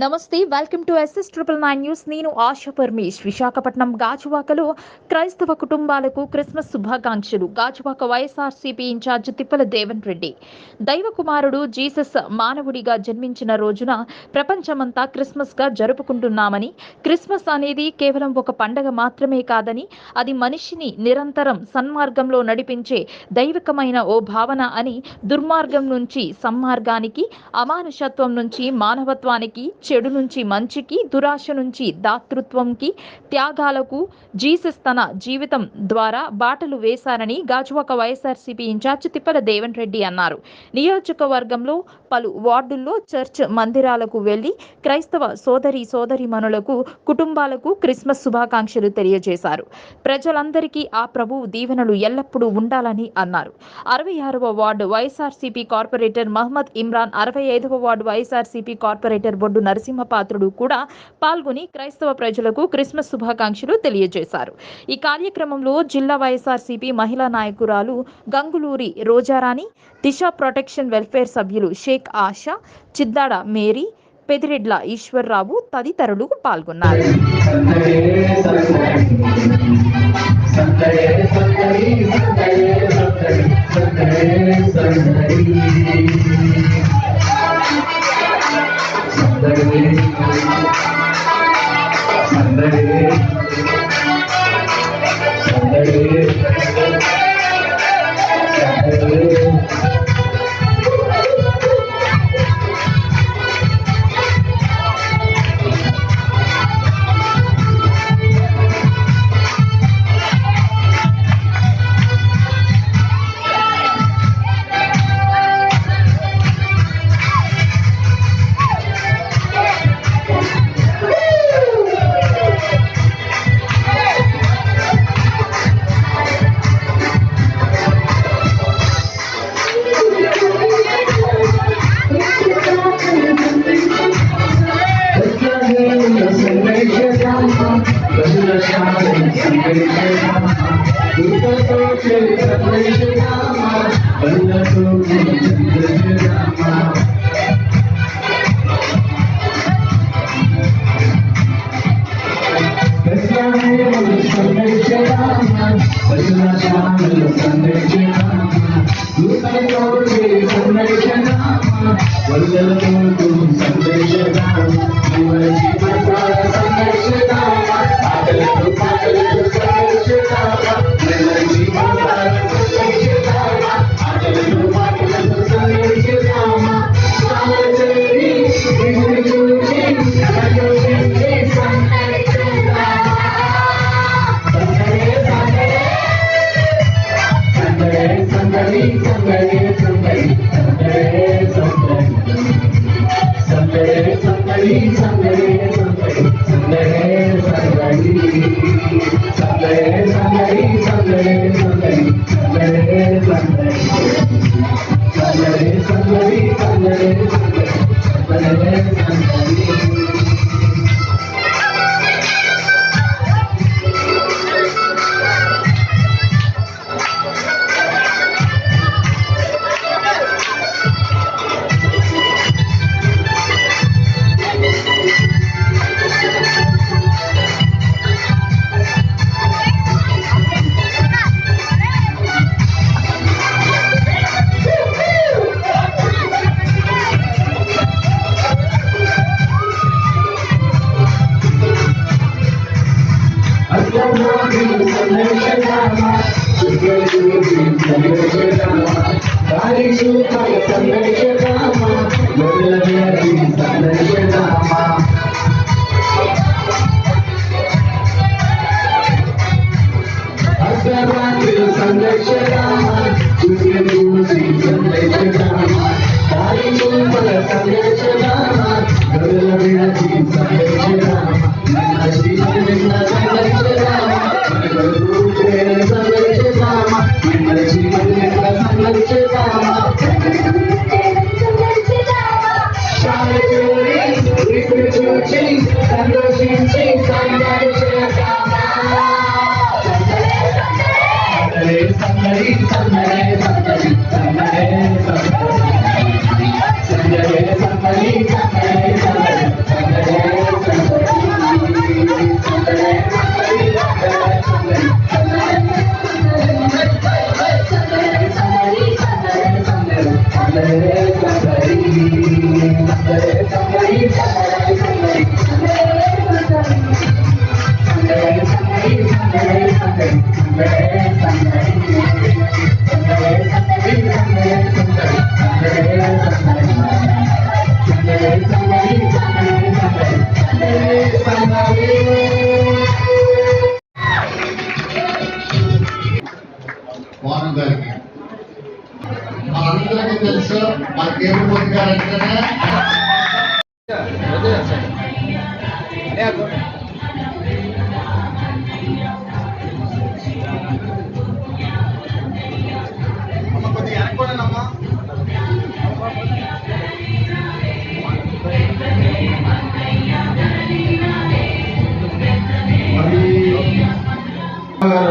నమస్తే, welcome to SS999 news. నేను ఆశా పరమేష్. విశాఖపట్నం గాజువాకలో క్రైస్తవ కుటుంబాలకు క్రిస్మస్ శుభాకాంక్షలు. గాజువాక వైఎస్ఆర్సీపీ ఇన్ఛార్జ్ తిప్పల దేవన్ రెడ్డి. దైవ కుమారుడు జీసస్ మానవుడిగా జన్మించిన రోజున ప్రపంచమంతా క్రిస్మస్ గా జరుపుకుంటున్నామని, క్రిస్మస్ అనేది కేవలం ఒక పండగ మాత్రమే కాదని, అది మనిషిని నిరంతరం సన్మార్గంలో నడిపించే దైవికమైన ఓ భావన అని, దుర్మార్గం నుంచి సన్మార్గానికి, అమానుషత్వం నుంచి మానవత్వానికి, చెడు నుంచి మంచికి, దురాశ నుంచి దాతృత్వంకి, త్యాగాలకు జీసస్ తన జీవితం ద్వారా బాటలు వేశారని గాజువాక వైఎస్ఆర్సీపీ ఇన్ఛార్జ్ తిప్పల దేవన్ రెడ్డి అన్నారు. నియోజకవర్గంలో పలు వార్డుల్లో చర్చ్ మందిరాలకు వెళ్లి క్రైస్తవ సోదరీమణులకు, కుటుంబాలకు క్రిస్మస్ శుభాకాంక్షలు తెలియజేశారు. ప్రజలందరికీ ఆ ప్రభువు దీవెనలు ఎల్లప్పుడూ ఉండాలని అన్నారు. 66వ వార్డు వైఎస్ఆర్సీపీ కార్పొరేటర్ మహమ్మద్ ఇమ్రాన్, 65వ వార్డు వైఎస్ఆర్సీపీ కార్పొరేటర్ బొడ్డు నరసింహపాత్రుడు కూడా పాల్గొని క్రైస్తవ ప్రజలకు క్రిస్మస్ శుభాకాంక్షలు తెలియజేశారు. ఈ కార్యక్రమంలో జిల్లా వైఎస్ఆర్సీపీ మహిళా నాయకురాలు గంగులూరి రోజారాణి, దిశ ప్రొటెక్షన్ వెల్ఫేర్ సభ్యులు షేక్ ఆషా, చిద్దాడ మేరీ, పెదిరెడ్ల ఈశ్వర్రావు తదితరులు పాల్గొన్నారు. Shall we do it?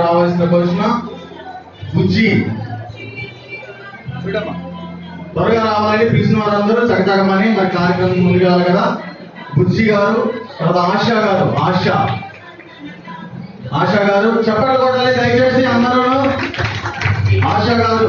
రావాల్సిన క్వశ్చన్ బుజ్జి త్వరగా రావాలని పిలిచిన వారందరూ చక్కమని మరి కార్యక్రమం ముందుకెళ్ళాలి కదా. బుజ్జి గారు, తర్వాత ఆశా గారు చెప్పండి కూడా దయచేసి అందరూ. ఆశా గారు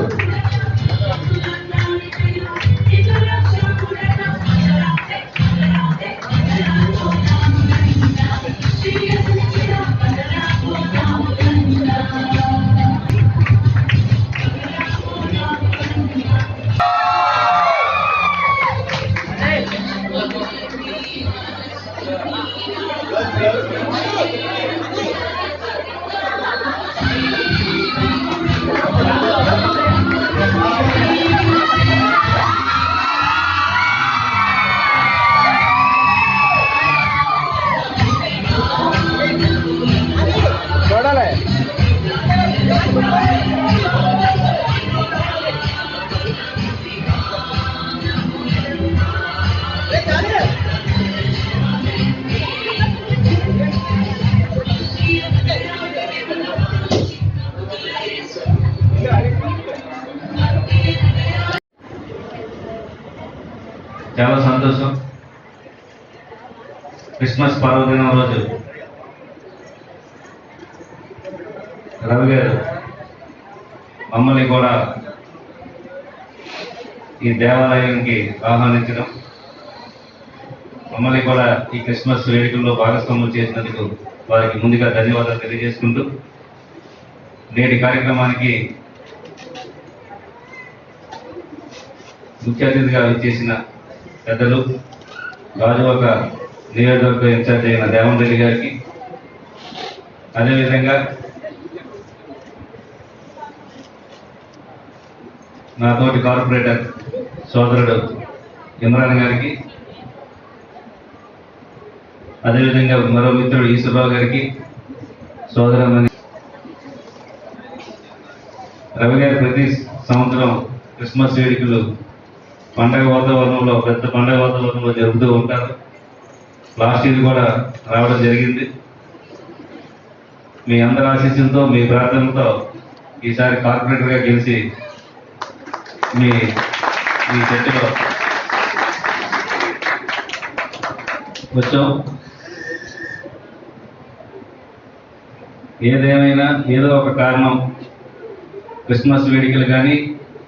చాలా సంతోషం. క్రిస్మస్ పర్వదినం రోజు రవి గారు మమ్మల్ని కూడా ఈ దేవాలయానికి ఆహ్వానించడం, మమ్మల్ని కూడా ఈ క్రిస్మస్ వేడుకల్లో భాగస్వాములు చేసినందుకు వారికి ముందుగా ధన్యవాదాలు తెలియజేసుకుంటూ, నేటి కార్యక్రమానికి ముఖ్య అతిథిగా చేసిన పెద్దలు గాజువాక నియోజకవర్గ ఇన్ఛార్జ్ అయిన దేవన్ రెడ్డి గారికి, అదేవిధంగా నా తోటి కార్పొరేటర్ సోదరుడు ఇమ్రాన్ గారికి, అదేవిధంగా మరో మిత్రుడు ఈశ్వరరావు గారికి, సోదరుమణి రవి గారు ప్రతి సంవత్సరం క్రిస్మస్ వేడుకలు పండగ వాతావరణంలో, పెద్ద పండగ వాతావరణంలో జరుపుతూ ఉంటారు. లాస్ట్ ఇయర్ కూడా రావడం జరిగింది. మీ అందరి ఆశీస్సులతో, మీ ప్రార్థనలతో ఈసారి కార్పొరేటర్గా గెలిచి మీ జట్టులో వచ్చాం. ఏదేమైనా ఏదో ఒక కారణం క్రిస్మస్ వేడుకలు కానీ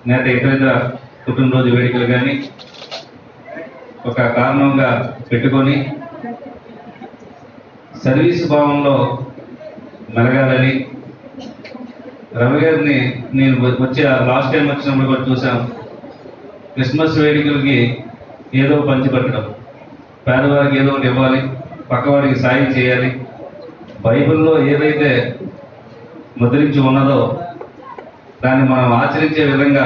లేదా ఇతర పుట్టినరోజు వేడుకలు కానీ ఒక కారణంగా పెట్టుకొని సర్వీస్ భావంలో మెలగాలని రవి గారిని నేను వచ్చే లాస్ట్ టైం వచ్చినప్పుడు కూడా చూసాను. క్రిస్మస్ వేడుకలకి ఏదో పంచిపెట్టడం, పేదవారికి ఏదో ఒకటి ఇవ్వాలి, పక్కవాడికి సాయం చేయాలి, బైబిల్లో ఏదైతే ముద్రించి ఉన్నదో దాన్ని మనం ఆచరించే విధంగా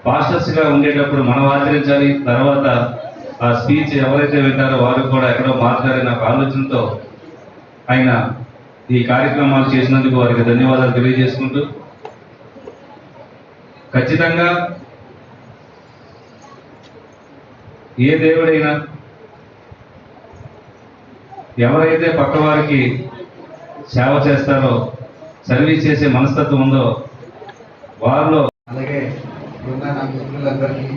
పాస్టర్స్గా ఉండేటప్పుడు మనం ఆచరించాలి. తర్వాత ఆ స్పీచ్ ఎవరైతే వింటారో వారు కూడా ఎక్కడో మాట్లాడిన ఒక ఆలోచనతో ఆయన ఈ కార్యక్రమాలు చేసినందుకు వారికి ధన్యవాదాలు తెలియజేసుకుంటూ, ఖచ్చితంగా ఏ దేవుడైనా ఎవరైతే పక్కవారికి సేవ చేస్తారో, సర్వీస్ చేసే మనస్తత్వం ఉందో వారిలో, అలాగే ఉన్న నా మిత్రులందరికీ,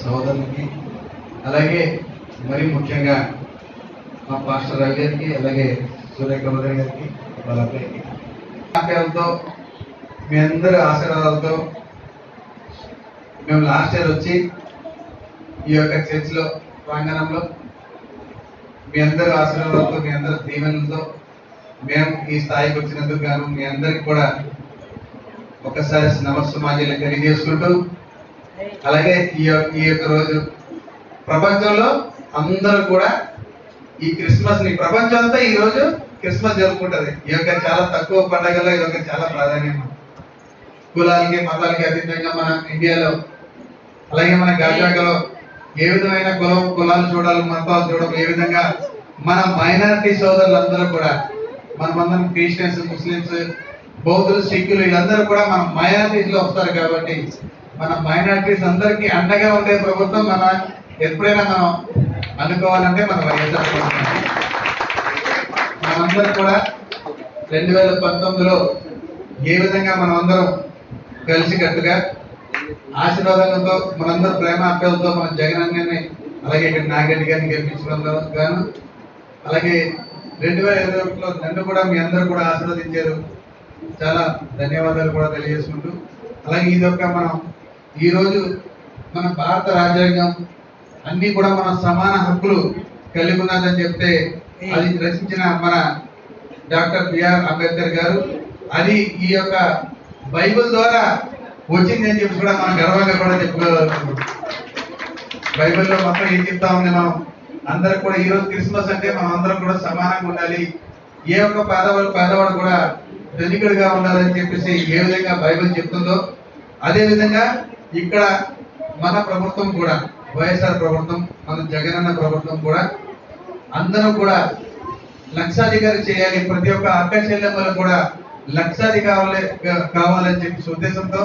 సోదరులకి, అలాగే మరి ముఖ్యంగా మా పాస్టర్ రవి గారికి, అలాగే సూర్యకమల గారికి, వాళ్ళ అబ్బాయికి ఆప్యాయంతో మీ అందరి ఆశీర్వాదాలతో మేము లాస్ట్ ఇయర్ వచ్చి ఈ యొక్క చర్చిలో ప్రాంగణంలో మీ అందరి ఆశీర్వాదాలతో, మీ అందరి దీవెనలతో మేము ఈ స్థాయికి వచ్చినందుకు గాను మీ అందరికి కూడా ఒకసారి నమస్సమాజాలు తెలియజేసుకుంటూ, అలాగే ఈ యొక్క రోజు ప్రపంచంలో అందరూ కూడా ఈ క్రిస్మస్ ని, ప్రపంచం అంతా ఈ రోజు క్రిస్మస్ జరుపుకుంటది. ఈ యొక్క చాలా తక్కువ పండుగలో ఇది ఒక చాలా ప్రాధాన్యం. కులాలకి మతాలకి అతీతంగా మన ఇండియాలో, అలాగే మన గాజాకలో ఏ విధమైన కులాలు చూడాలి, మతాలు చూడడం, ఏ విధంగా మన మైనారిటీ సోదరులందరూ కూడా, మనమందరం క్రిస్టియన్స్, ముస్లిమ్స్, బౌద్ధులు, సిక్కులు వీళ్ళందరూ కూడా మన మైనారిటీస్ లో వస్తారు. కాబట్టి మన మైనారిటీస్ అందరికీ అండగా ఉండే ప్రభుత్వం మన ఎప్పుడైనా మనం అనుకోవాలంటే మన వైఎస్ఆర్ ప్రభుత్వం. మనందరం కూడా 2019లో ఏ విధంగా మనం అందరం కలిసికట్టుగా ఆశీర్వాదంతో మనందరూ ప్రేమ అప్పలతో మన జగన్ అన్నని, అలాగే ఇక్కడ నాగరెడ్డి గారిని గెలిపించడం గాను, అలాగే 2021లో నన్ను కూడా మీ అందరూ కూడా ఆశీర్వదించారు. చాలా ధన్యవాదాలు కూడా తెలియజేసుకుంటూ, అలాగే ఇదొక మనం ఈరోజు మన భారత రాజ్యాంగం అన్ని కూడా మన సమాన హక్కులు కలిగి ఉన్నదని చెప్తే అది రచించిన మన డాక్టర్ బిఆర్ అంబేద్కర్ గారు, అది ఈ యొక్క బైబిల్ ద్వారా వచ్చింది అని చెప్పి కూడా మనం గర్వంగా కూడా చెప్పుకోగలుగుతున్నాం. బైబిల్లో మొత్తం ఏం చెప్తా ఉంది, మనం అందరికి కూడా ఈరోజు క్రిస్మస్ అంటే మనం అందరం కూడా సమానంగా ఉండాలి, ఏ ఒక్క పేదవాడు కూడా ధనికుడిగా ఉండాలని చెప్పేసి ఏ విధంగా బైబిల్ చెప్తుందో అదే విధంగా ఇక్కడ మన ప్రభుత్వం కూడా, వైఎస్ఆర్ ప్రభుత్వం, మన జగనన్న ప్రభుత్వం కూడా అందరూ కూడా లక్షాధికారి చేయాలి, ప్రతి ఒక్క అక్క చెల్లెమ్మలు కూడా లక్షాధికారి కావాలని చెప్పి ఉద్దేశంతో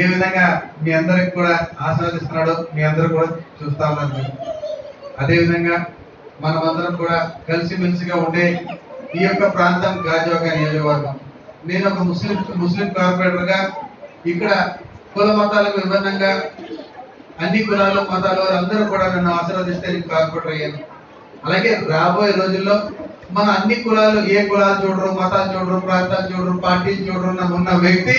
ఏ విధంగా మీ అందరికి కూడా ఆస్వాదిస్తున్నాడో మీ అందరూ కూడా చూస్తా ఉన్నారు. అదేవిధంగా మనమందరం కూడా కలిసిమెలిసిగా ఉండే ఈ యొక్క ప్రాంతం గాజువాక నియోజకవర్గం. నేను ఒక ముస్లిం కార్పొరేటర్ గా ఇక్కడ కుల మతాలకు విభిన్నంగా అన్ని కులాలు మతాలు అందరూ కూడా నన్ను ఆశీర్వదిస్తే నేను కార్పొరేటర్ అయ్యాను. అలాగే రాబోయే రోజుల్లో మన అన్ని కులాలు, ఏ కులాలు చూడరు, మతాలు చూడరు, ప్రాంతాలు చూడరు, పార్టీలు చూడరు ఉన్న వ్యక్తి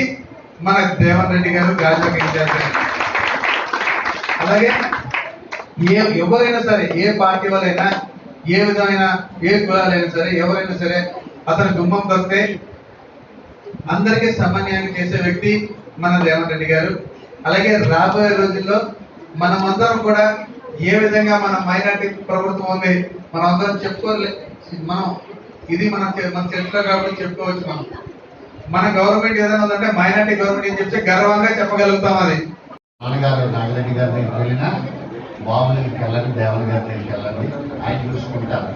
మన దేవన్ రెడ్డి గారు గాజువాక ఇన్ఛార్జ్. అలాగే ఎవరైనా సరే, ఏ పార్టీ వాళ్ళైనా, ఏ విధమైన ఏ కులాలైనా సరే, ఎవరైనా సరే అతను గుమ్మం తొక్కితే అందరికీ సమన్యాయం చేసే వ్యక్తి మన దేవన్ రెడ్డి గారు. అలాగే రాబోయే రోజుల్లో మనమందరం కూడా ఏ విధంగా మన మైనార్టీ ప్రభుత్వం ఉంది మనం అందరం చెప్పుకోలే, మనం ఇది మన చరిత్ర కాబట్టి చెప్పుకోవచ్చు. మన గవర్నమెంట్ ఏదైనా ఉందంటే మైనార్టీ గవర్నమెంట్ అని చెప్తే గర్వంగా చెప్పగలుగుతాం. అది నాన్నగారు నాగిరెడ్డి గారి దగ్గరికి వెళ్ళినా బాబు దగ్గరికి వెళ్ళండి, దేవన్ గారి దగ్గరికి వెళ్ళండి, ఆయన చూసుకుంటారు.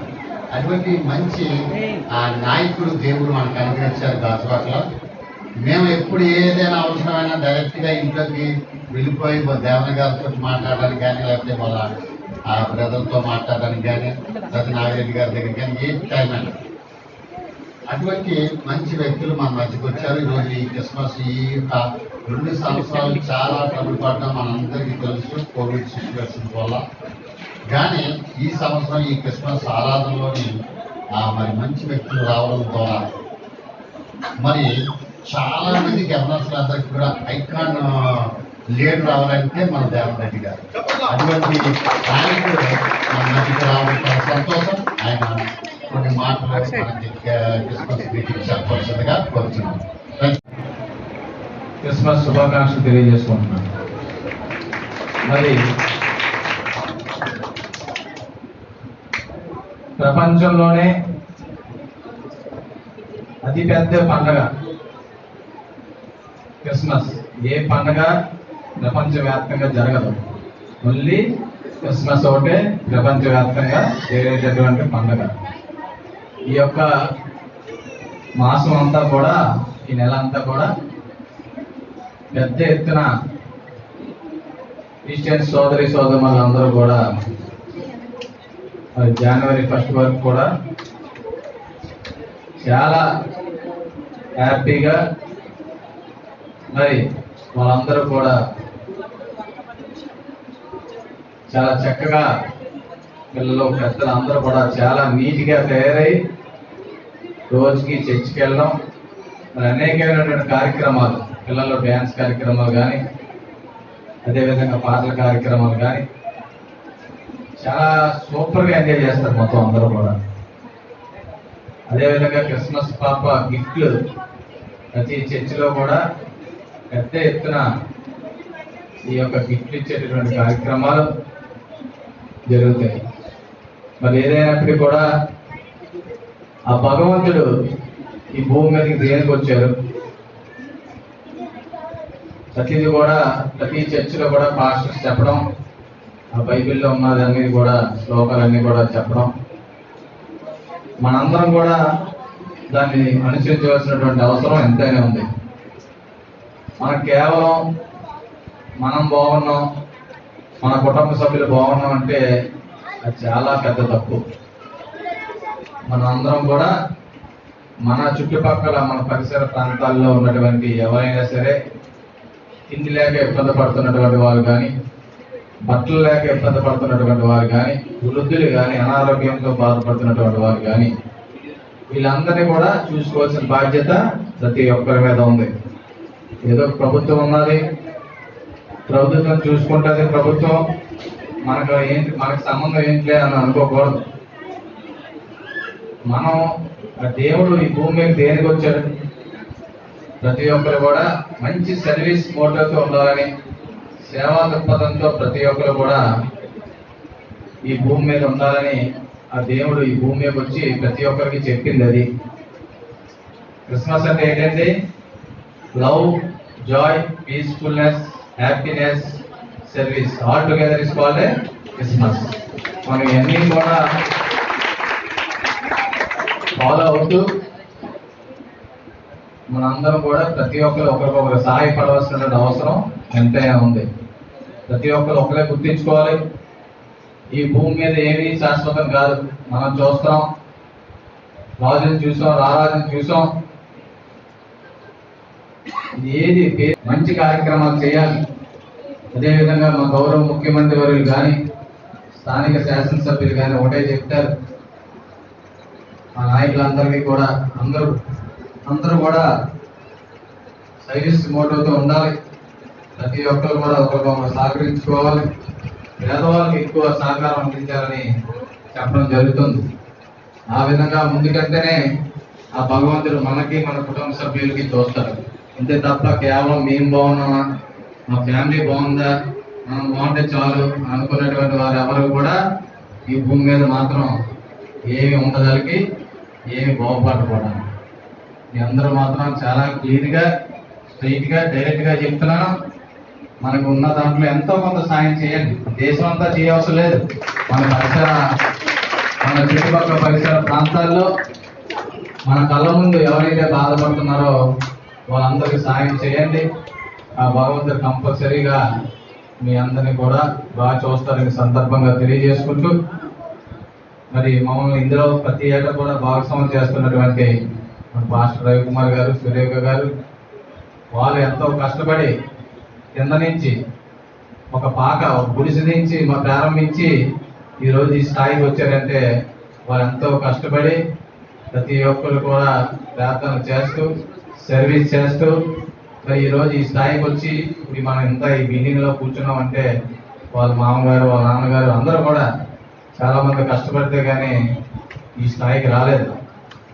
అటువంటి మంచి ఆ నాయకుడు దేవుడు మనకు అనుగ్రహించారు గాజువాకలో. మేము ఎప్పుడు ఏదైనా అవసరమైనా డైరెక్ట్గా ఇంట్లోకి వెళ్ళిపోయి దేవన్ గారితో మాట్లాడడానికి కానీ, లేకపోతే వాళ్ళ ఆ బ్రదర్తో మాట్లాడడానికి కానీ, లేకపోతే నాగిరెడ్డి గారి దగ్గరికి కానీ ఏ టైం అయినా అటువంటి మంచి వ్యక్తులు మన మధ్యకి వచ్చారు. ఈరోజు ఈ క్రిస్మస్ ఈ 2 సంవత్సరాలు చాలా ట్రబుల్ పడ్డాం, మనందరికీ తెలుసు కోవిడ్ సిచ్యువేషన్ వల్ల. కానీ ఈ సంవత్సరం ఈ క్రిస్మస్ ఆరాధనలోని మరి మంచి వ్యక్తులు రావడం ద్వారా మరి చాలా మంది గవర్నర్స్లందరికీ కూడా ఐకాన్ లీడర్ రావాలంటే మన దేవన్ రెడ్డి గారు. అటువంటి నాయకుడు మన మధ్యకి రావడం చాలా సంతోషం. ఆయన కొన్ని మాటలు మనకి క్రిస్మస్ మీటింగ్ చెప్పవలసిందిగా కోరుతున్నాం. క్రిస్మస్ శుభాకాంక్షలు తెలియజేసుకుంటున్నాను. మరి ప్రపంచంలోనే అతిపెద్ద పండగ క్రిస్మస్. ఏ పండగ ప్రపంచవ్యాప్తంగా జరగదు, ఓన్లీ క్రిస్మస్ ఒకటే ప్రపంచవ్యాప్తంగా జరిగేటటువంటి పండగ. ఈ యొక్క మాసం అంతా కూడా, ఈ నెల అంతా కూడా పెద్ద ఎత్తున క్రిస్టియన్ సోదరులందరూ కూడా జనవరి 1 వరకు కూడా చాలా హ్యాపీగా మరి వాళ్ళందరూ కూడా చాలా చక్కగా, పిల్లలు పెద్దలు అందరూ కూడా చాలా నీట్గా తయారై రోజుకి చర్చికి వెళ్ళడం, మరి అనేకమైనటువంటి కార్యక్రమాలు, పిల్లలు డ్యాన్స్ కార్యక్రమాలు కానీ, అదేవిధంగా పాటల కార్యక్రమాలు కానీ చాలా సూపర్గా ఎంజాయ్ చేస్తారు మొత్తం అందరూ కూడా. అదేవిధంగా క్రిస్మస్ పాప గిఫ్ట్లు ప్రతి చర్చిలో కూడా పెద్ద ఎత్తున ఈ యొక్క గిఫ్ట్లు ఇచ్చేటటువంటి కార్యక్రమాలు జరుగుతాయి. మరి ఏదైనప్పటికీ కూడా ఆ భగవంతుడు ఈ భూమి మీదకి దేనికి వచ్చారు, ప్రతిదీ కూడా ప్రతి చర్చిలో కూడా పాస్టర్స్ చెప్పడం, ఆ బైబిల్లో ఉన్నదన్నీ కూడా శ్లోకాలన్నీ కూడా చెప్పడం, మనందరం కూడా దాన్ని అనుసరించవలసినటువంటి అవసరం ఎంతైనా ఉంది. మనకు కేవలం మనం బాగున్నాం, మన కుటుంబ సభ్యులు బాగున్నాం అంటే అది చాలా పెద్ద తప్పు. మనందరం కూడా మన చుట్టుపక్కల మన పరిసర ప్రాంతాల్లో ఉన్నటువంటి ఎవరైనా సరే తిండి లేక ఇబ్బంది పడుతున్నటువంటి వారు కానీ, బట్టలు లేక ఇబ్బంది పడుతున్నటువంటి వారు కానీ, వృద్ధులు కానీ, అనారోగ్యంతో బాధపడుతున్నటువంటి వారు కానీ, వీళ్ళందరినీ కూడా చూసుకోవాల్సిన బాధ్యత ప్రతి ఒక్కరి మీద ఉంది. ఏదో ప్రభుత్వం ఉన్నది, ప్రభుత్వం చూసుకుంటుంది, ప్రభుత్వం మనకు సంబంధం ఏంటి అని అనుకోకూడదు. మనం దేవుడు ఈ భూమి మీద దేనికి వచ్చాడు? ప్రతి ఒక్కరు కూడా మంచి సర్వీస్ మోటివ్తో ఉండాలని, సేవా దృక్పథంతో ప్రతి ఒక్కరు కూడా ఈ భూమి మీద ఉండాలని ఆ దేవుడు ఈ భూమి మీదకి వచ్చి ప్రతి ఒక్కరికి చెప్పింది అది. క్రిస్మస్ అంటే ఏంటంటే love, Joy, peacefulness, happiness, service all together is called a Christmas. మనం ఇవన్నీ కూడా ఫాలో అవుతూ మనందరం కూడా ప్రతి ఒక్కరు ఒకరికొకరు సహాయపడవలసినటువంటి అవసరం ఎంతైనా ఉంది. ప్రతి ఒక్కరు ఒకరే గుర్తించుకోవాలి, ఈ భూమి మీద ఏమీ శాశ్వతం కాదు. మనం చూస్తాం, రాజుని చూసాం, రారాజుని చూసాం, ఏది మంచి కార్యక్రమాలు చేయాలి. అదేవిధంగా మా గౌరవ ముఖ్యమంత్రి వర్యులు కానీ, స్థానిక శాసనసభ్యులు కానీ ఒకటే చెప్తారు, మా నాయకులందరికీ కూడా అందరూ కూడా సైనిస్ మోటివ్తో ఉండాలి. ప్రతి ఒక్కరు కూడా ఒకరికొకరు సహకరించుకోవాలి, పేదవాళ్ళకి ఎక్కువ సహకారం అందించాలని చెప్పడం జరుగుతుంది. ఆ విధంగా ముందుకంటేనే ఆ భగవంతుడు మనకి మన కుటుంబ సభ్యులకి చూస్తాడు. అంతే తప్ప కేవలం మేము బాగున్నామా, మా ఫ్యామిలీ బాగుందా, మనం బాగుంటే చాలు అనుకున్నటువంటి వారు ఎవరు కూడా ఈ భూమి మీద మాత్రం ఏమి ఉండదలికి ఏమి బాగుపడకూడదు. మీ అందరూ మాత్రం చాలా క్లియర్గా, స్ట్రైట్గా, డైరెక్ట్గా చెప్తున్నాను. మనకు ఉన్న దాంట్లో ఎంతో కొంత సాయం చేయండి. దేశం అంతా చేయవలసిన లేదు, మన చుట్టుపక్కల పరిసర ప్రాంతాల్లో మన కళ్ళ ముందు ఎవరైతే బాధపడుతున్నారో వాళ్ళందరికీ సాయం చేయండి. ఆ భగవంతుడు కంపల్సరీగా మీ అందరినీ కూడా బాగా చూస్తారని సందర్భంగా తెలియజేసుకుంటూ, మరి మమ్మల్ని ఇందులో ప్రతి ఏటా కూడా భాగస్వామ్యం చేస్తున్నటువంటి మన పాస్టర్ రవికుమార్ గారు, సురేఖ గారు, వాళ్ళు ఎంతో కష్టపడి కింద నుంచి ఒక గుడిసె నుంచి ప్రారంభించి ఈరోజు ఈ స్థాయికి వచ్చారంటే వాళ్ళు ఎంతో కష్టపడి ప్రతి ఒక్కరు కూడా ప్రార్థన చేస్తూ, సర్వీస్ చేస్తూ మరి ఈరోజు ఈ స్థాయికి వచ్చి ఇప్పుడు మనం ఇంత ఈ బిల్డింగ్లో కూర్చున్నాం అంటే వాళ్ళ మామగారు, వాళ్ళ నాన్నగారు అందరూ కూడా చాలా మంది కష్టపడితే కానీ ఈ స్థాయికి రాలేదు.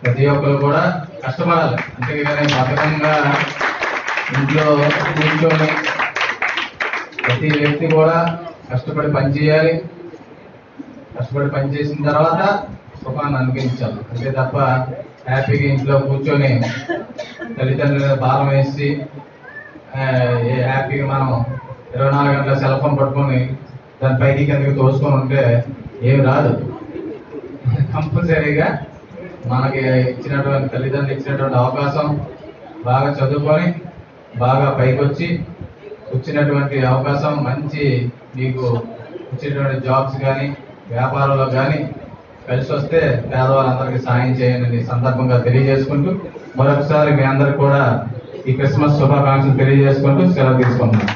ప్రతి ఒక్కరు కూడా కష్టపడాలి, అంతేగాని బతకంగా ఇంట్లో కూర్చొని ప్రతి వ్యక్తి కూడా కష్టపడి పనిచేయాలి. కష్టపడి పనిచేసిన తర్వాత సుఖాన్ని అనుభవించాలి. అంతే తప్ప హ్యాపీగా ఇంట్లో కూర్చొని తల్లిదండ్రుల భారం వేసి హ్యాపీగా మనం 24 గంటల సెల్ ఫోన్ పట్టుకొని దాని పైకి కిందకి తోసుకొని ఉంటే ఏమి రాదు. కంపల్సరీగా మనకి ఇచ్చినటువంటి తల్లిదండ్రులు ఇచ్చినటువంటి అవకాశం బాగా చదువుకొని బాగా పైకి వచ్చి వచ్చినటువంటి అవకాశం మంచి మీకు వచ్చేటువంటి జాబ్స్ కానీ వ్యాపారంలో కానీ కలిసి వస్తే పేదవాళ్ళందరికీ సాయం చేయండి సందర్భంగా తెలియజేసుకుంటూ మరొకసారి మీ అందరికి కూడా ఈ క్రిస్మస్ శుభాకాంక్షలు తెలియజేసుకుంటూ సెలవు తీసుకుంటున్నాం.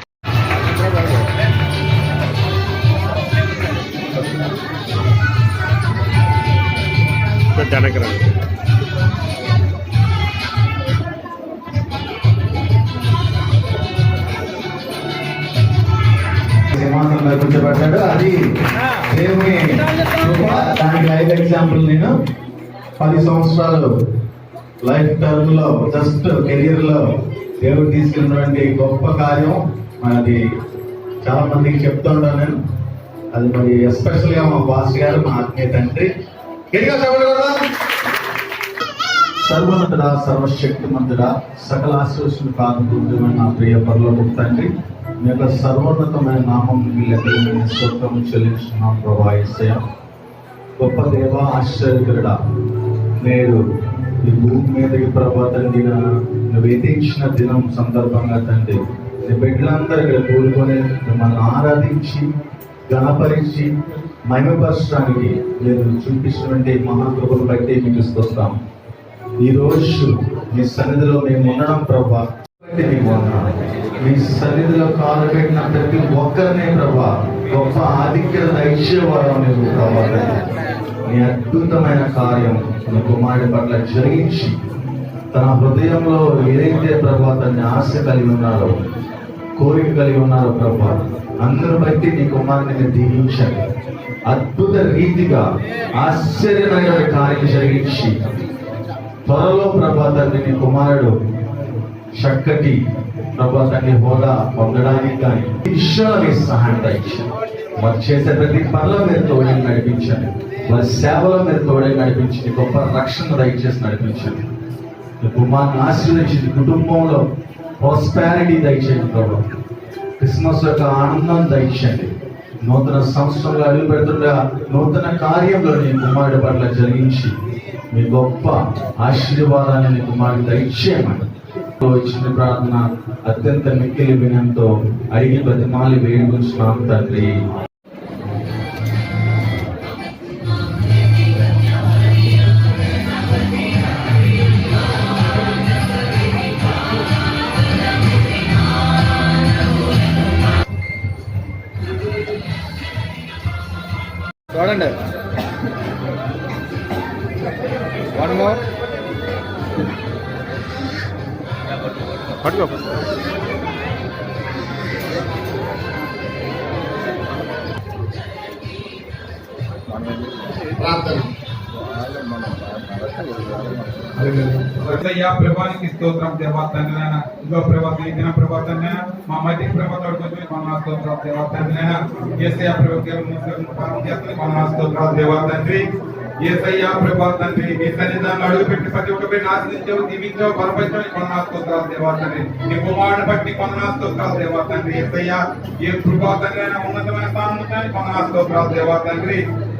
సింహాసనంలో కూర్చోబెట్టాడు. అది దేవుని కృప. దానికి లైవ్ ఎగ్జాంపుల్ నేను 10 సంవత్సరాలు లైఫ్ టర్మ్ లో జస్ట్ కెరియర్ లో దేవుడు తీసుకెళ్ళినటువంటి గొప్ప కార్యం మనది. చాలా మందికి చెప్తుంటాను నేను. అది మరి ఎస్పెషల్ గా మా బాస్ గారు, మా ఆత్మీయ తండ్రి. సర్వోన్నతుడా, సర్వశక్తిమంతుడా, సకల ఆశీస్సులు కాదుకుంటున్న నా ప్రియ పరలోకపు తండ్రి, మీ యొక్క సర్వోన్నతమైన నామం లెక్కలేని స్తోత్రం చెల్లించున్నాం ప్రభా యేసయ్య. గొప్ప దేవ, ఆశ్చర్యకరుడా, నేడు ఈ భూమి మీదకి ప్రభా తండ్రి నువ్వు ఎదించిన దినం సందర్భంగా తండ్రి నీ బిడ్డలందరూ ఇక్కడ కూడుకొని మిమ్మల్ని ఆరాధించి గణపరించి మహిమపరచడానికి మీరు చూపించినటువంటి మహాకృపను బట్టి మీకు స్తోత్రం. ఈరోజు మీ సన్నిధిలో మేము ఉండడం ప్రభా బట్టి మీకు వందనాలు. మీ సన్నిధిలో కాలు పెట్టిన ప్రతి ఒక్కరినే ప్రభా గొప్ప ఆధిక్యత దయచేవాడు నీవు ప్రభా. నీ అద్భుతమైన కార్యం తన కుమారుడి పట్ల జరిగించి తన హృదయంలో ఏదైతే ప్రభా తన ఆశ కలిగి ఉన్నారో, కోరిక కలిగి ఉన్నారో ప్రభా, అందరూ బట్టి నీ కుమారుని దీవించండి. అద్భుత రీతిగా ఆశ్చర్యమైన కార్యం జరిగించి త్వరలో ప్రభా తండ్రి నీ కుమారుడు చక్కటి ప్రభా తండ్రి హోదా పొందడానికి కానీ విషయాలు సహాయం దయచండి. వారు చేసే ప్రతి పనుల మీరు తోడని నడిపించండి. వారి సేవలో మీరు తోడని నడిపించండి. గొప్ప రక్షణ దయచేసి నడిపించండి. నీ కుమారుని ఆశీర్వదించింది. కుటుంబంలో ప్రాస్పారిటీ దయచేయండి ప్రభా. క్రిస్మస్ యొక్క ఆనందం దయచేయండి. నూతన సంవత్సరంలో అడుగు పెడుతుండగా నూతన కార్యంలో నీ కుమారుడి పట్ల జరిగించి మీ గొప్ప ఆశీర్వాదాన్ని నీ కుమారుడు దయచేయమని ఇచ్చిన ప్రార్థన అత్యంత మిక్కిలి వినయంతో అడిగి బతిమాలి వేడుకుంటున్నాం తండ్రి. చూడండి, వన్ మోర్ పట్టుకో. ప్రభానికి స్తోత్రం దేవా తండ్రి నాయన. ఇదిగో ప్రభా ఈ దిన ప్రభా తండ్రి నాయన, మా మధ్యకి ప్రభా తోడుకొచ్చి మన స్తోత్రం దేవా తండ్రి నాయన. యేసయ్య ప్రభా స్తోత్రం దేవా తండ్రి. యేసయ్య ప్రభా తండ్రి, నీ సన్నిధానంలో అడుగుపెట్టి ప్రతి ఒక్క బిడ్డను ఆశీర్వదించావు, దీవించావు, బలపరిచావు. కొన్నా స్తోత్రాలు దేవా తండ్రి. నీ కుమారుని బట్టి కొన్నా స్తోత్రాలు దేవా తండ్రి. యేసయ్య ఏ ప్రభా తండ్రి అయినా ఉన్నతమైన స్థానం ఉందని కొన్నా స్తోత్రాలు దేవా తండ్రి.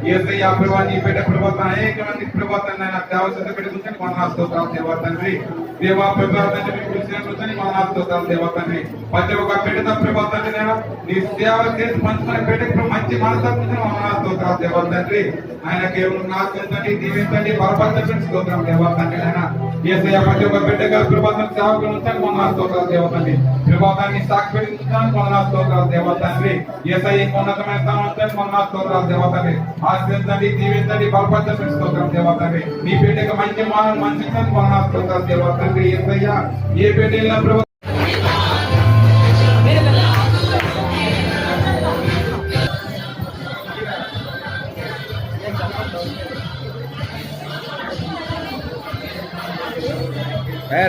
యేసయ్య ప్రభా నీ బిడ్డ ప్రభా అనేక మంది ప్రభా తండ్రి అయినా దేవత పెట్టుకుంటే కొన్నా స్తోత్రాలు దేవా తండ్రి. దేవా ప్రభా తండ్రి మీకు కూర్చుని కొన్నా స్తోత్రాలు దేవా తండ్రి. ప్రతి ఒక్క బిడ్డతో ప్రభా తండ్రి అయినా నీ సేవ చేసి పంచుకునే బిడ్డకు మంచి మనస్తత్వం కొన్నా స్తోత్రాలు దేవా తండ్రి. ఆయన కేవలం ఆశించండి, దీవించండి, బలపరచండి స్తోత్రం దేవా తండ్రి నాయన. యేసయ్య ప్రతి ఒక్క బిడ్డగా ప్రభాతం సేవకులు ఉంచాలని కొన్నా స్తోత్రాలు దేవా తండ్రి. ప్రభాతాన్ని సాక్షి పెట్టుకుంటాను కొన్నా స్తోత్రాలు దేవా తండ్రి. యేసయ్య ఉన్నతమైన స్థానం ఉంచాలని కొన్నా స్తోత్రాలు దేవా తండ్రి. ఆశించండి, దీవించండి, బలపరచండి స్తోత్రం దేవా తండ్రి. నీ బిడ్డకు మంచి మంచి కొన్నా స్తోత్రాలు దేవా తండ్రి. యేసయ్య ఏ బిడ్డ వెళ్ళిన ప్రభావం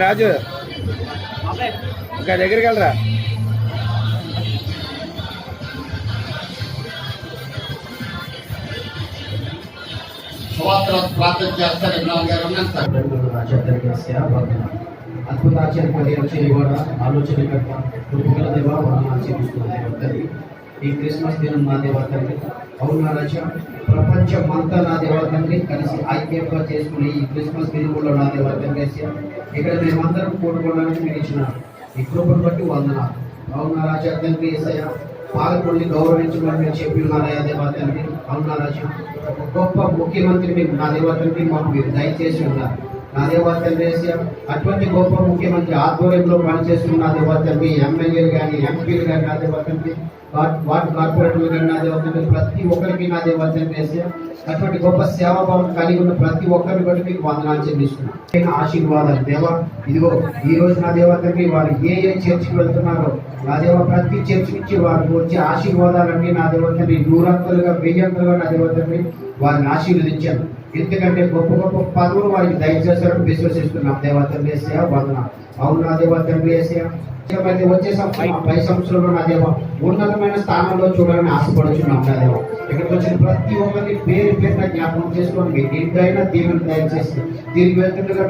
రాజు ఇంకా దగ్గరికి వెళ్ళరా. ప్రార్థన చేస్తారు. అద్భుత ఆశ్చర్యకార్యాలు చేయవాడ, ఆలోచనకర్త, కృపగల దేవా వందనాలు చెల్లిస్తున్నాను. ఈ క్రిస్మస్ దినం నా దేవా తండ్రి, అవునా రాజా, ప్రపంచమంతా నా దేవా తండ్రి కలిసి ఐక్యంగా చేసుకుని ఈ క్రిస్మస్ దినంలో నా దేవా తండ్రి ఇక్కడ మేమందరం కూడుకోవడానికి మీరు ఇచ్చిన ఈ కృపను బట్టి వందనాలు. అవునా రాజా తండ్రి, యేసయ్య పాలకుల్ని గౌరవించమని మీరు చెప్పి ఉన్నారయ్యా దేవా తండ్రి. అవునా రాజా, గొప్ప ముఖ్యమంత్రి మీకు నా దేవా తండ్రి మాకు మీరు దయచేసి ఉన్నారు నా దేవా తండ్రి. అటువంటి గొప్ప ముఖ్యమంత్రి ఆధ్వర్యంలో పనిచేస్తున్న నా దేవా తండ్రి, ఎమ్మెల్యేలు కానీ ఎంపీలు కానీ నా దేవా తండ్రి, వార్డు కార్పొరేటర్లు కానీ నా దేవా తండ్రి, ప్రతి ఒక్కరికి నా దేవా తండ్రి అటువంటి గొప్ప సేవాభావం కలిగి ఉన్న ప్రతి ఒక్కరిని బట్టి మీకు వందనాలు చెల్లిస్తున్నాను. ఆశీర్వాదాలు దేవా. ఇదిగో ఈ రోజు నా దేవా తండ్రి వారు ఏ చర్చికి వెళ్తున్నారో నా దేవ ప్రతి చర్చి నుంచి వారికి వచ్చే ఆశీర్వాదాలన్నీ నా దేవా తండ్రి 100 అంతలుగా 1000 అంతలుగా నా దేవా తండ్రి వారిని ఆశీర్వదించాను. ఎందుకంటే గొప్ప గొప్ప పనులు వారికి దయచేస్తారని విశ్వసిస్తున్నాం. దేవా తండ్రి యేసయ్యా వందనాలు. అవును నా దేవా తండ్రి యేసయ్యా, వచ్చే సంవత్సరం 10 సంవత్సరంలో నా దేవ ఉన్నతమైన స్థానంలో చూడాలని ఆశపడుచున్నాం నా దేవ. ఇక్కడికి వచ్చిన ప్రతి ఒక్కరిని పేరు పేరున జ్ఞాపకం చేసుకొని మీ నిండైన దీవెన దయచేసి తిరిగి వెళ్తుండగా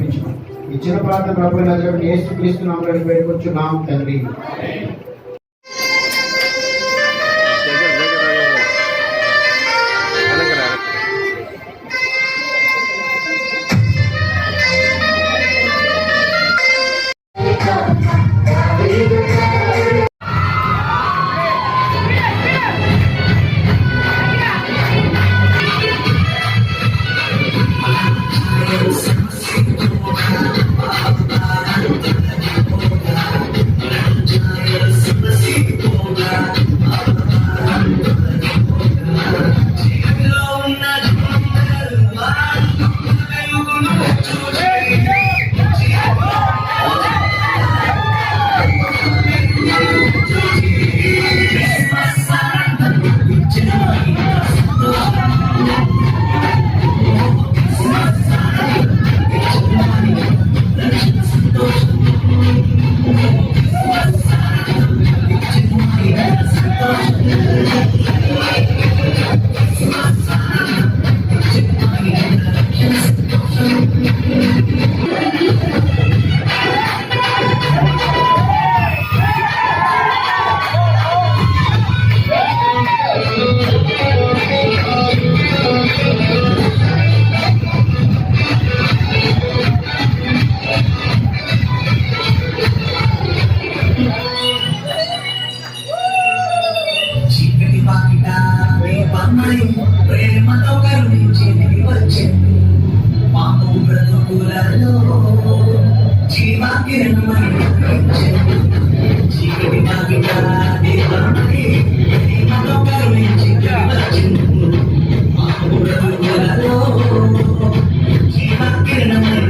ఇచ్చిన ప్రార్థన ప్రభువైన నజరేయుడైన యేసుక్రీస్తు నామములో వేడుకొంచున్నాం తండ్రి. ప్రేమతో కరుణించి వచ్చే పాపం బ్రతుకులలో జీవాకిరణమై చీకటి బాగిట దీపమై ప్రేమతో కరుణించి వచ్చే పాపం బ్రతుకులలో జీవాకిరణమై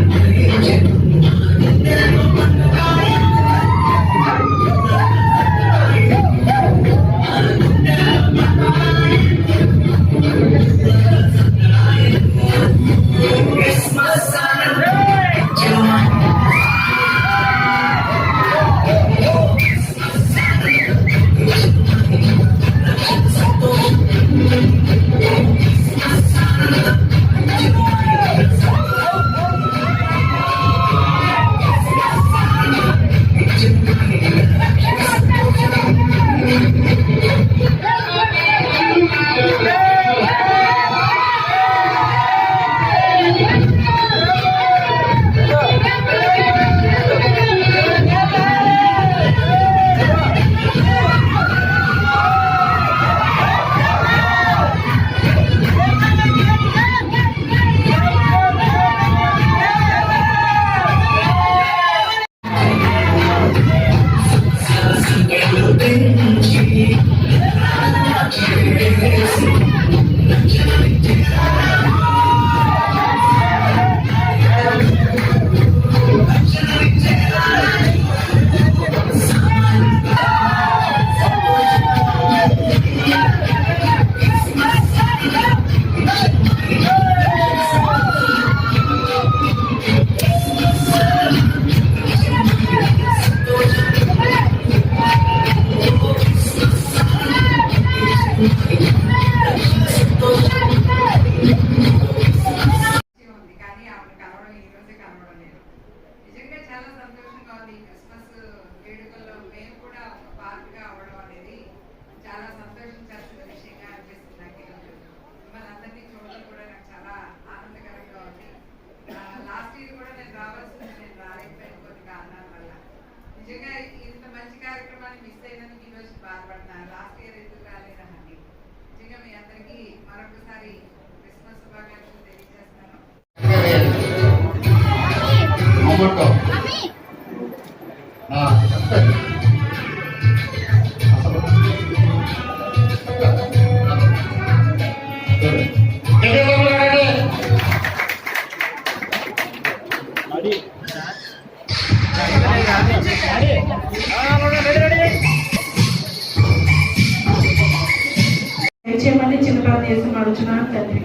దయచేయమని చిన్న ప్రార్థన చేసి అడుగుతున్నాను తండ్రి.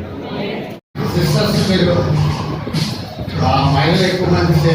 మీరు ఆ మహిళలు ఎక్కువ మంది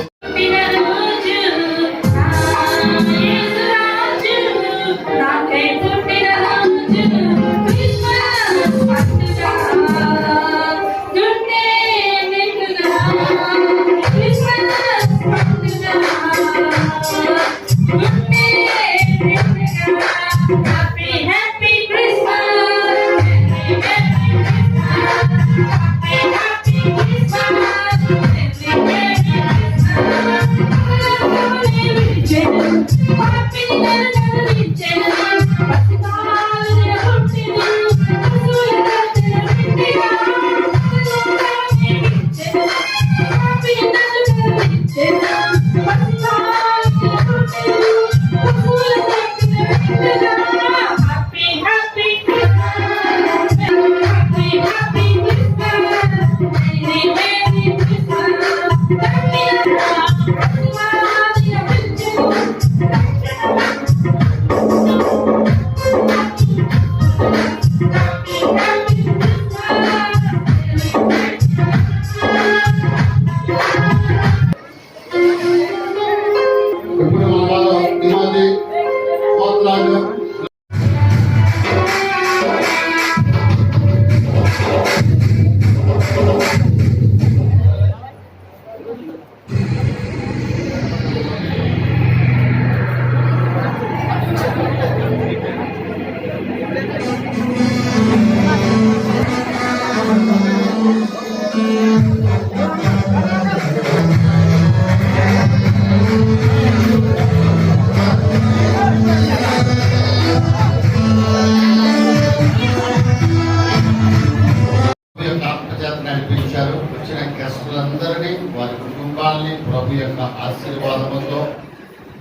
నడిపించారు. వచ్చిన గెస్టులందరినీ వారి కుటుంబాలని ప్రభు యొక్క ఆశీర్వాదముతో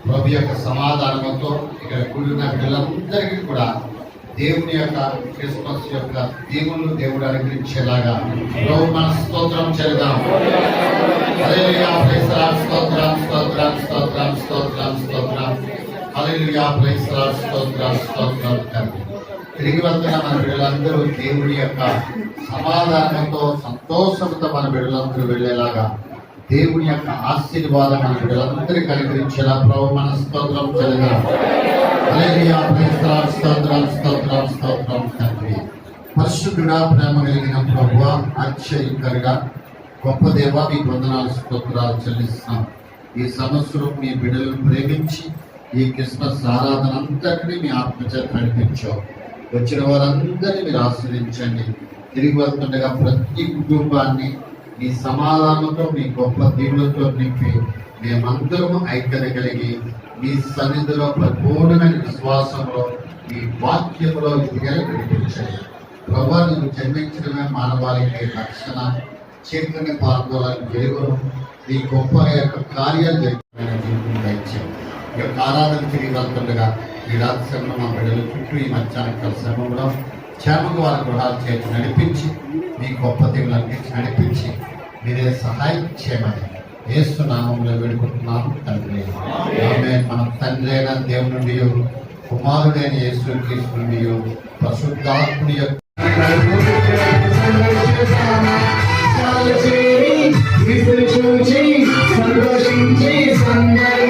ప్రభు యొక్క సమాధానంతో ఇక్కడ కూడిన బిడ్డలందరికీ కూడా దేవుని యొక్క క్రిస్మస్ యొక్క దీవులను దేవుడు అనుగ్రహించేలాగా ప్రభు మన స్తోత్రం చెల్లిద్దాం. హల్లెలూయా, ప్రైజ్ ది లార్డ్, స్తోత్రం స్తోత్రం స్తోత్రం స్తోత్రం స్తోత్రం. హల్లెలూయా, ప్రైజ్ ది లార్డ్, స్తోత్రం స్తోత్రం తండ్రి. తిరిగి వస్తున్న మన బిడ్డలందరూ దేవుడి యొక్క సమాధానంతో సంతోషంతో మన బిడ్డలందరూ వెళ్ళేలాగా దేవుని యొక్క ఆశీర్వాదం మన బిడ్డలందరికీ అనుగ్రహించేలా ప్రభు మన స్తోత్రం చెల్లిద్దాం. హల్లెలూయా, ప్రైజ్ ది లార్డ్, స్తోత్రం స్తోత్రం స్తోత్రం తండ్రి. పరిశుద్ధుడా, ప్రేమ కలిగిన ప్రభువా, ఆశ్చర్యకరుడా, గొప్ప దేవా, మీ వందనాలు స్తోత్రాలు చెల్లిస్తాం. ఈ సంవత్సరం మీ బిడ్డలను ప్రేమించి ఈ క్రిస్మస్ ఆరాధన అంతటినీ మీ ఆత్మచేత నడిపించావు. వచ్చిన వారందరినీ మీరు ఆశ్రయించండి. తిరిగి వస్తుండగా ప్రతి కుటుంబాన్ని మీ సమాధానంతో మీ గొప్ప దీవులతో నింపి మేమందరము ఐక్యత కలిగి మీ సన్నిధిలో పరిపూర్ణమైన విశ్వాసంలో మీ వాక్యంలో ఎదిగలి నడిపించండి. ప్రభు, నువ్వు జన్మించడమే మానవాళికి రక్షణ, చీకటిని పాల్గొనాలని వెలుగును ఈ గొప్ప యొక్క కార్యాలు జరిగించాయి. ఈ యొక్క ఆరాధన తిరిగి వెళ్తుండగా ఈ రాత్రి సమయంలో మా బిడ్డలు చుట్టూ ఈ మధ్యాహ్నం సమయంలో క్షేమంగా వారి గృహాలు చేసి నడిపించి మీ గొప్ప దేవులు అందించి నడిపించి మీరే సహాయం చేయమని యేసు నామములో వేడుకుంటున్నాము తండ్రి. ఆమేన్. మన తండ్రి అయిన దేవుని నుండి, కుమారుడైన యేసు క్రీస్తు నుండి, పరిశుద్ధాత్ముని యొక్క Sunday,